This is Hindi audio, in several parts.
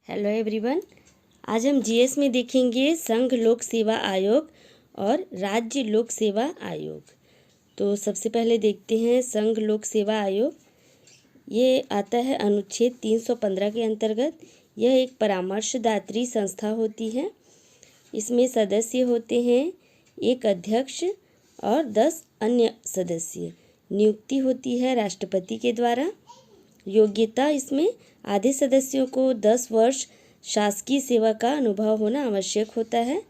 Hello everyone. आज हम जीएस में देखेंगे संघ लोक सेवा आयोग और राज्य लोक सेवा आयोग। तो सबसे पहले देखते हैं संघ लोक सेवा आयोग। ये आता है अनुच्छेद 315 के अंतर्गत। यह एक परामर्शदात्री संस्था होती है। इसमें सदस्य होते हैं एक अध्यक्ष और 10 अन्य सदस्य। नियुक्ति होती है राष्ट्रपति के द्वारा। योग्यता इसमें आधे सदस्यों को 10 वर्ष शासकीय सेवा का अनुभव होना आवश्यक होता है।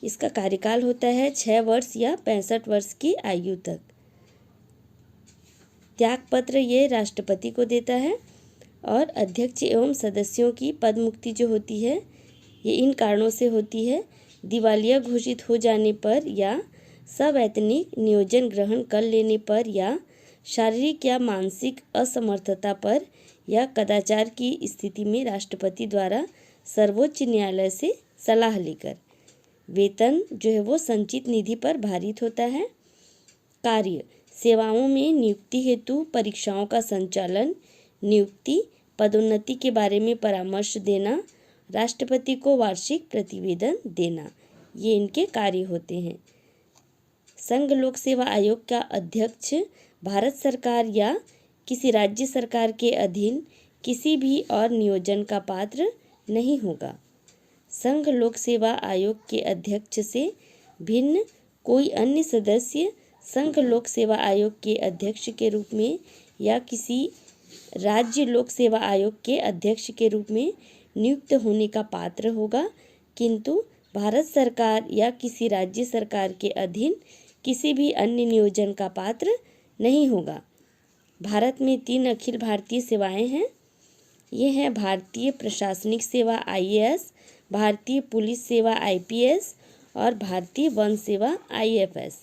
इसका कार्यकाल होता है 6 वर्ष या 65 वर्ष की आयु तक। त्यागपत्र ये राष्ट्रपति को देता है और अध्यक्ष एवं सदस्यों की पद मुक्ति जो होती है ये इन कारणों से होती है: दिवालिया घोषित हो जाने पर या सवैतनिक नियोजन ग्रहण कर लेने पर या शारीरिक या मानसिक असमर्थता पर या कदाचार की स्थिति में राष्ट्रपति द्वारा सर्वोच्च न्यायालय से सलाह लेकर। वेतन जो है वो संचित निधि पर भारित होता है। कार्य: सेवाओं में नियुक्ति हेतु परीक्षाओं का संचालन, नियुक्ति पदोन्नति के बारे में परामर्श देना, राष्ट्रपति को वार्षिक प्रतिवेदन देना, ये इनके कार्य होते हैं। संघ लोक सेवा आयोग का अध्यक्ष भारत सरकार या किसी राज्य सरकार के अधीन किसी भी और नियोजन का पात्र नहीं होगा। संघ लोक सेवा आयोग के अध्यक्ष से भिन्न कोई अन्य सदस्य संघ लोक सेवा आयोग के अध्यक्ष के रूप में या किसी राज्य लोक सेवा आयोग के अध्यक्ष के रूप में नियुक्त होने का पात्र होगा, किंतु भारत सरकार या किसी राज्य सरकार के अधीन किसी भी अन्य नियोजन का पात्र नहीं होगा। भारत में 3 अखिल भारतीय सेवाएं हैं। ये हैं भारतीय प्रशासनिक सेवा IAS, भारतीय पुलिस सेवा IPS और भारतीय वन सेवा IFS।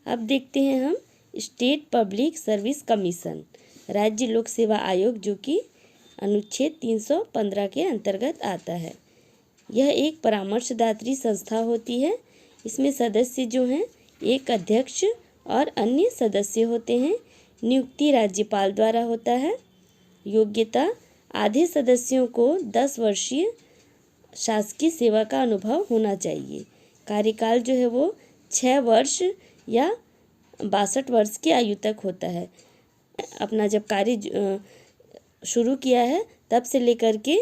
अब देखते हैं हम स्टेट पब्लिक सर्विस कमीशन, राज्य लोक सेवा आयोग, जो कि अनुच्छेद 315 के अंतर्गत आता है। यह एक परामर्शदात्री संस्था होती है। इसमें सदस्य जो हैं एक अध्यक्ष और अन्य सदस्य होते हैं। नियुक्ति राज्यपाल द्वारा होता है। योग्यता: आधे सदस्यों को 10 वर्षीय शासकीय सेवा का अनुभव होना चाहिए। कार्यकाल जो है वो 6 वर्ष या 62 वर्ष की आयु तक होता है। अपना जब कार्य शुरू किया है तब से लेकर के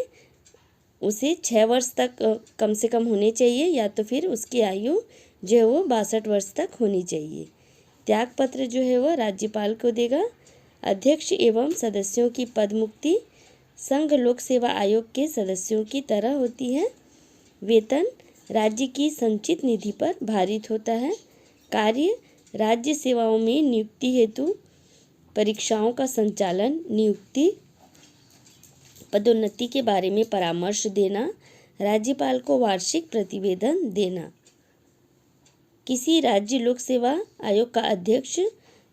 उसे 6 वर्ष तक कम से कम होने चाहिए, या तो फिर उसकी आयु जो है वो 62 वर्ष तक होनी चाहिए। त्यागपत्र जो है वह राज्यपाल को देगा। अध्यक्ष एवं सदस्यों की पद मुक्ति संघ लोक सेवा आयोग के सदस्यों की तरह होती है। वेतन राज्य की संचित निधि पर भारित होता है। कार्य: राज्य सेवाओं में नियुक्ति हेतु परीक्षाओं का संचालन, नियुक्ति पदोन्नति के बारे में परामर्श देना, राज्यपाल को वार्षिक प्रतिवेदन देना। किसी राज्य लोक सेवा आयोग का अध्यक्ष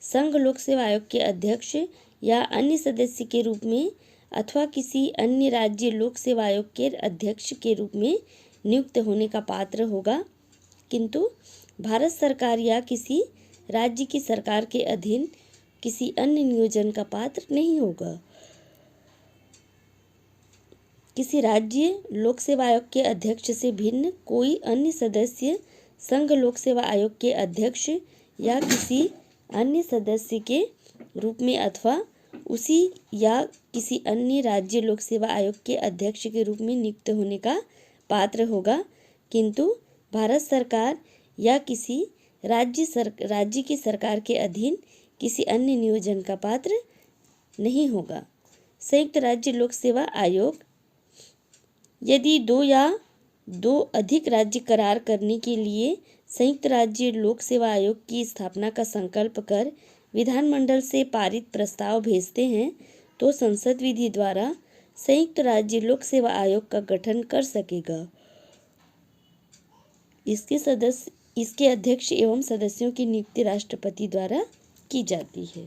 संघ लोक सेवा आयोग के अध्यक्ष या अन्य सदस्य के रूप में अथवा किसी अन्य राज्य लोक सेवा आयोग के अध्यक्ष के रूप में नियुक्त होने का पात्र होगा, किंतु भारत सरकार या किसी राज्य की सरकार के अधीन किसी अन्य नियोजन का पात्र नहीं होगा। किसी राज्य लोक सेवा आयोग के अध्यक्ष से भिन्न कोई अन्य सदस्य संघ लोक सेवा आयोग के अध्यक्ष या किसी अन्य सदस्य के रूप में अथवा उसी या किसी अन्य राज्य लोक सेवा आयोग के अध्यक्ष के रूप में नियुक्त होने का पात्र होगा, किंतु भारत सरकार या किसी राज्य की सरकार के अधीन किसी अन्य नियोजन का पात्र नहीं होगा। संयुक्त राज्य लोक सेवा आयोग: यदि 2 या 2 अधिक राज्य करार करने के लिए संयुक्त राज्य लोक सेवा आयोग की स्थापना का संकल्प कर विधानमंडल से पारित प्रस्ताव भेजते हैं तो संसद विधि द्वारा संयुक्त राज्य लोक सेवा आयोग का गठन कर सकेगा। इसके अध्यक्ष एवं सदस्यों की नियुक्ति राष्ट्रपति द्वारा की जाती है।